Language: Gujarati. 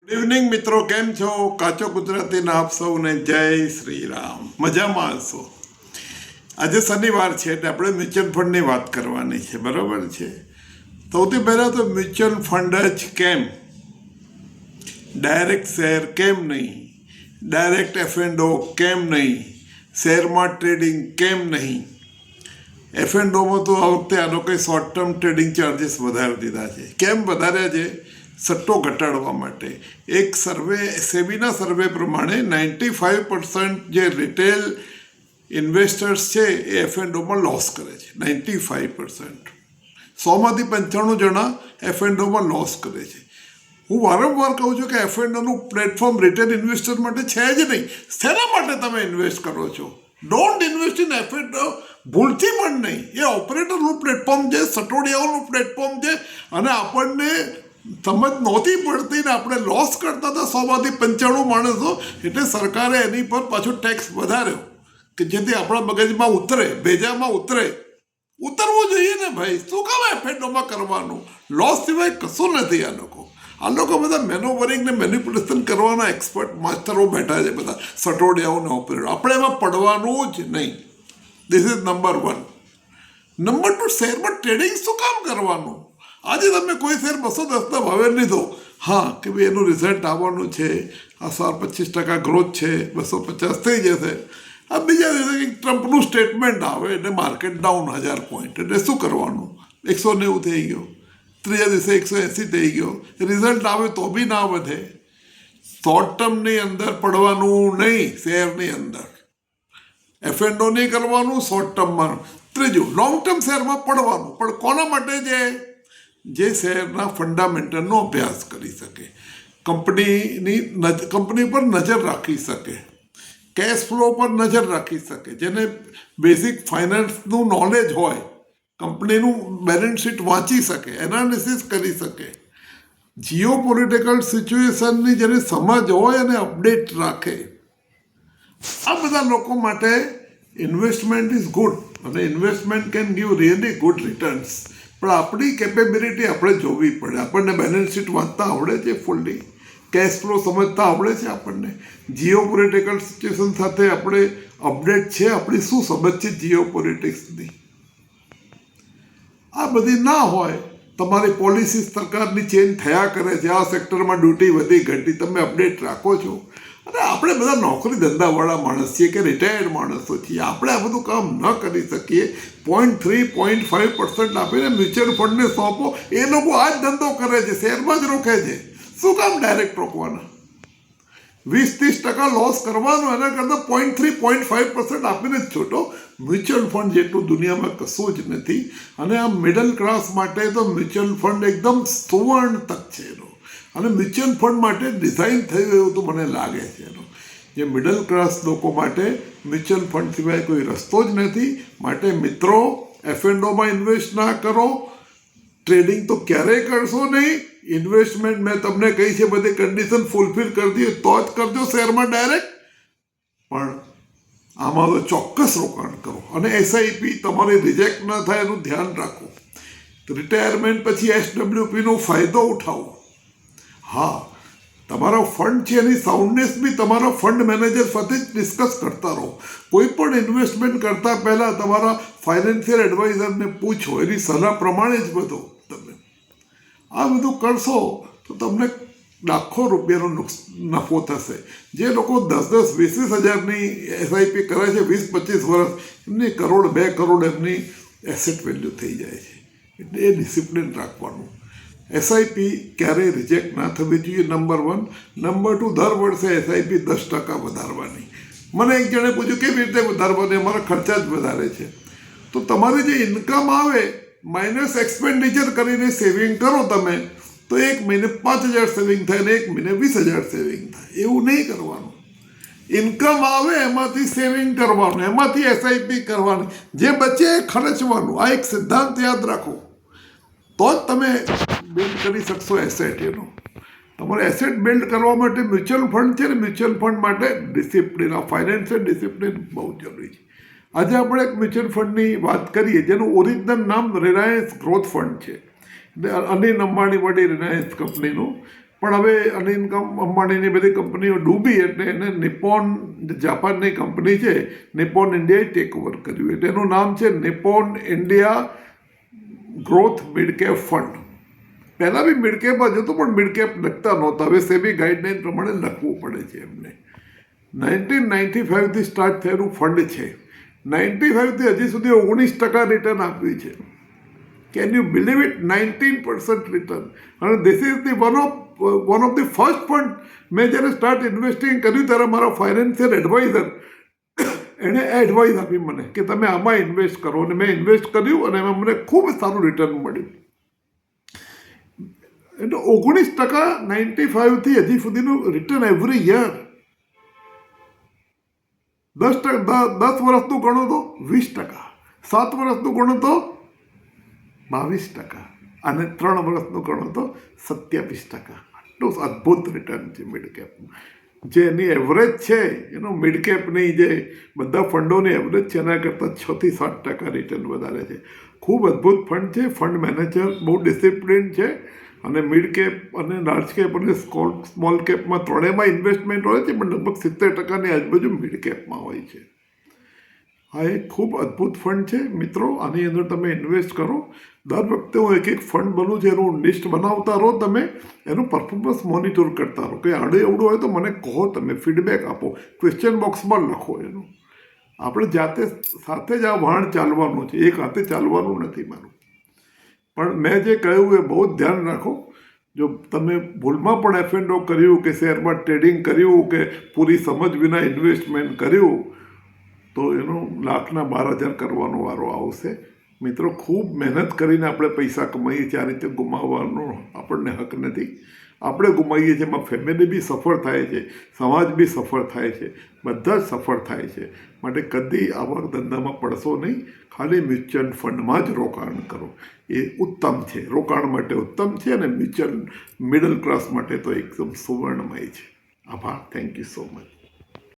ગુડ ઇવનિંગ મિત્રો, કેમ છો? કાચો ગુજરાતીના આપ સૌને જય શ્રી રામ. મજામાં હશો? આજે શનિવાર છે એટલે આપણે મ્યુચ્યુઅલ ફંડની વાત કરવાની છે, બરાબર છે? સૌથી પહેલાં તો મ્યુચ્યુઅલ ફંડ જ કેમ, ડાયરેક્ટ શેર કેમ નહીં, ડાયરેક્ટ એફએનડો કેમ નહીં, શેરમાં ટ્રેડિંગ કેમ નહીં. એફએનડોમાં તો આ વખતે આ લોકોએ શોર્ટ ટર્મ ટ્રેડિંગ ચાર્જીસ વધારી દીધા છે. કેમ વધાર્યા છે? સટ્ટો ઘટાડવા માટે. એક સેબીના સર્વે પ્રમાણે 95% જે રિટેલ ઇન્વેસ્ટર્સ છે એ એફએનડોમાં લોસ કરે છે. 95%. 100માંથી 95 જણા એફએનડોમાં લોસ કરે છે. હું વારંવાર કહું છું કે એફએનડોનું પ્લેટફોર્મ રિટેલ ઇન્વેસ્ટર માટે છે જ નહીં. શેના માટે તમે ઇન્વેસ્ટ કરો છો? ડોન્ટ ઇન્વેસ્ટ ઇન એફએનડો. ભૂલથી પણ નહીં. એ ઓપરેટરનું પ્લેટફોર્મ છે, સટોડિયાઓનું પ્લેટફોર્મ છે, અને આપણને સમજ નહોતી પડતી ને આપણે લોસ કરતા હતા 100માંથી 95 માણસો. એટલે સરકારે એની પર પાછો ટેક્સ વધાર્યો કે જેથી આપણા મગજમાં ઉતરે, ભેજામાં ઉતરવું જોઈએ ને ભાઈ. શું કામ એફએનડોમાં કરવાનું? લોસ સિવાય કશું નથી. આ લોકો બધા મેનોવરિંગ ને મેનિપ્યુલેશન કરવાના એક્સપર્ટ માસ્ટરો બેઠા છે, બધા સટોડિયાઓને ઓપરેટર. આપણે એમાં પડવાનું જ નહીં. This is number 1. નંબર 2, શેરમાં ટ્રેડિંગ શું કામ કરવાનું? આજે તમે કોઈ શેર 210ના ભાવે લીધો, હા કે ભાઈ એનું રિઝલ્ટ આવવાનું છે, આ 25% ગ્રોથ છે, 250 થઈ જશે. આ બીજા દિવસે ટ્રમ્પનું સ્ટેટમેન્ટ આવે એટલે માર્કેટ ડાઉન 1000 પોઈન્ટ. એટલે શું કરવાનું? 190 થઈ ગયો, ત્રીજા દિવસે 180 થઈ ગયો. રિઝલ્ટ આવે તો બી ના વધે. શોર્ટ ટર્મની અંદર પડવાનું નહીં, શેરની અંદર. એફએનડો નહીં કરવાનું શોર્ટ ટર્મમાં. ત્રીજું, લોંગ ટર્મ શેરમાં પડવાનું. પણ કોના માટે છે? જે શેરના ફંડામેન્ટલનો અભ્યાસ કરી શકે, કંપની પર નજર રાખી શકે, કેશ ફ્લો પર નજર રાખી શકે, જેને બેઝિક ફાઇનાન્સનું નોલેજ હોય, કંપનીનું બેલેન્સ શીટ વાંચી શકે, એનાલિસિસ કરી શકે, જીઓ પોલિટિકલ સિચ્યુએશનની જેને સમજ હોય અને અપડેટ રાખે. આ બધા લોકો માટે ઇન્વેસ્ટમેન્ટ ઇઝ ગુડ, અને investment can give really good returns. પણ આપણી કેપેબિલિટી આપણે જોવી પડે. આપણને બેલેન્સ શીટ વાંચતા આવડે છે ફૂલ્લી, કેશ ફ્લો સમજતા આવડે છે આપણને, જીઓ પોલિટિકલ સિચ્યુએશન સાથે આપણે અપડેટ છે, આપણી શું સમજ છે જીઓ પોલિટિક્સની. આ બધી ના હોય, તમારી પોલિસી સરકારની ચેન્જ થયા કરે છે, આ સેક્ટરમાં ડ્યુટી વધી ઘટી, તમે અપડેટ રાખો છો. અને આપણે બધા નોકરી ધંધાવાળા માણસ છીએ કે રિટાયર્ડ માણસો છીએ. આપણે આ બધું કામ ન કરી શકીએ. 0.3-0.5% આપીને મ્યુચ્યુઅલ ફંડને સોંપો. એ લોકો આ જ ધંધો કરે છે, શેરમાં જ રોકે છે. શું કામ ડાયરેક્ટ રોકવાના? 20-30% લોસ કરવાનો, એના કરતાં 0.3-0.5% આપીને જ છૂટો. મ્યુચ્યુઅલ ફંડ જેટલું દુનિયામાં કશું જ નથી. અને આ મિડલ ક્લાસ માટે તો મ્યુચ્યુઅલ ફંડ એકદમ સુવર્ણ તક છે એનો. અને મ્યુચ્યુઅલ ફંડ માટે ડિઝાઇન થયું એવું તો મને લાગે છે એનો. જે મિડલ ક્લાસ લોકો માટે મ્યુચ્યુઅલ ફંડ સિવાય કોઈ રસ્તો જ નથી. માટે મિત્રો, એફએનડોમાં ઇન્વેસ્ટ ના કરો, ટ્રેડિંગ તો ક્યારેય કરશો નહીં. ઇન્વેસ્ટમેન્ટ મેં તમને કહી છે, બધી કન્ડિશન ફૂલફિલ કરી દઈએ તો જ કરજો શેરમાં ડાયરેક્ટ. પણ આમાં તો ચોક્કસ રોકાણ કરો. અને એસઆઈપી તમારી રિજેક્ટ ન થાય એનું ધ્યાન રાખો. રિટાયરમેન્ટ પછી એસડબ્લ્યુપીનો ફાયદો ઉઠાવો. હા, તમારો ફંડ છે એની સાઉન્ડનેસ બી તમારા ફંડ મેનેજર સાથે જ ડિસ્કસ કરતા રહો. કોઈ પણ ઇન્વેસ્ટમેન્ટ કરતાં પહેલાં તમારા ફાઇનાન્શિયલ એડવાઇઝરને પૂછો, એની સલાહ પ્રમાણે જ બધો તમે આ બધું કરશો તો તમને લાખો રૂપિયાનો નફો થશે. જે લોકો 10-20 હજારની એસઆઈપી કરે છે 20-25 વર્ષ, એમની 1 કરોડ 2 કરોડ એમની એસેટ વેલ્યુ થઈ જાય છે. એટલે એ ડિસિપ્લિન રાખવાનું. એસઆઈપી ક્યારેય રિજેક્ટ ના થવી જોઈએ, નંબર 1. નંબર 2, દર વર્ષે એસઆઈપી 10% વધારવાની. મને એક જણે પૂછ્યું કેવી રીતે વધારવાની? અમારા ખર્ચા જ વધારે છે. તો તમારી જે ઇન્કમ આવે માઇનસ એક્સપેન્ડિચર કરીને સેવિંગ કરો તમે, તો એક મહિને 5000 સેવિંગ થાય ને એક મહિને 20000 સેવિંગ થાય. એવું નહીં કરવાનું. ઇન્કમ આવે એમાંથી સેવિંગ કરવાનું, એમાંથી એસઆઈપી કરવાની, જે બચે એ ખર્ચવાનું. આ એક સિદ્ધાંત યાદ રાખો, તો જ તમે બિલ્ડ કરી શકશો એસેટ. તમારે એસેટ બિલ્ડ કરવા માટે મ્યુચ્યુઅલ ફંડ છે ને, મ્યુચ્યુઅલ ફંડ માટે ડિસિપ્લિન, આ ફાઇનાન્શિયલ ડિસિપ્લિન બહુ જરૂરી છે. આજે આપણે એક મ્યુચ્યુઅલ ફંડની વાત કરીએ જેનું ઓરિજિનલ નામ રિલાયન્સ ગ્રોથ ફંડ છે. અનિલ અંબાણી વડી રિલાયન્સ કંપનીનું. પણ હવે અનિલ અંબાણીની બધી કંપનીઓ ડૂબી એટલે એને નિપ્પોન જાપાનની કંપની છે નિપ્પોન ઇન્ડિયાએ ટેક ઓવર કર્યું. એટલે એનું નામ છે Nippon India growth mid cap fund. પહેલાં બી મિડ કેપ જ હતું પણ મિડ કેપ લખતા નહોતા. હવે સેબી ગાઈડલાઈન પ્રમાણે લખવું પડે છે એમને. 1995થી સ્ટાર્ટ થયેલું ફંડ છે. 95થી હજી સુધી 19% રિટર્ન આપ્યું છે. Can you believe it? 19% return. અને this is the one of the first fund મેં જ્યારે સ્ટાર્ટ ઇન્વેસ્ટિંગ કર્યું ત્યારે મારા ફાઇનાન્શિયલ એડવાઇઝર એણે એડવાઇસ આપી મને કે તમે આમાં ઇન્વેસ્ટ કરો. અને મેં ઇન્વેસ્ટ કર્યું અને એમાં મને ખૂબ સારું રિટર્ન મળ્યું. એટલે 19% 95થી હજી સુધીનું રિટર્ન એવરી યર. 10 વર્ષનું ગણો તો 20%, 7 વર્ષનું ગણો તો 22% અને 3 વર્ષનું ગણો તો 27%. આટલું અદ્ભુત રિટર્ન છે મિડ કેપનું. જે એની એવરેજ છે મિડ કેપની જે બધા ફંડોની એવરેજ છે એના કરતાં 6 થી 7% રિટર્ન વધારે છે. ખૂબ અદ્ભુત ફંડ છે. ફંડ મેનેજર બહુ ડિસિપ્લિન છે અને મિડ કેપ અને લાર્જ કેપ અને સ્મોલ કેપમાં ત્રણેયમાં ઇન્વેસ્ટમેન્ટ હોય છે પણ લગભગ 70%ની આજુબાજુ મિડ કેપમાં હોય છે. આ એક ખૂબ અદ્ભુત ફંડ છે મિત્રો. આની અંદર તમે ઇન્વેસ્ટ કરો. દર વખતે હું એક ફંડ બનું છે એનું લિસ્ટ બનાવતા રહો. તમે એનું પરફોર્મન્સ મોનિટર કરતા રહો. કંઈ આડે એવડું હોય તો મને કહો, તમે ફીડબેક આપો, ક્વેશ્ચન બોક્સમાં લખો એનું. આપણે જાતે સાથે જ આ વહાણ ચાલવાનું છે. એક હાથે ચાલવાનું નથી મારું. પણ મેં જે કહ્યું એ બહુ જ ધ્યાન રાખો. જો તમે ભૂલમાં પણ એફએનઓ કર્યું કે શેરમાં ટ્રેડિંગ કર્યું કે પૂરી સમજ વિના ઇન્વેસ્ટમેન્ટ કર્યું તો એનો લાખના 12,000 કરવાનો વારો આવશે. મિત્રો, ખૂબ મહેનત કરીને આપણે પૈસા કમાઈએ છીએ. આ રીતે ગુમાવવાનો આપણને હક નથી. આપણે ગુમાવીએ છીએ એમાં ફેમિલી બી સફળ થાય છે, સમાજ બી સફળ થાય છે, બધા જ સફળ થાય છે. માટે કદી આવા ધંધામાં પડશો નહીં. ખાલી મ્યુચ્યુઅલ ફંડમાં જ રોકાણ કરો. એ ઉત્તમ છે. રોકાણ માટે ઉત્તમ છે અને મ્યુચ્યુઅલ મિડલ ક્લાસ માટે તો એકદમ સુવર્ણમય છે. આભાર. Thank you so much.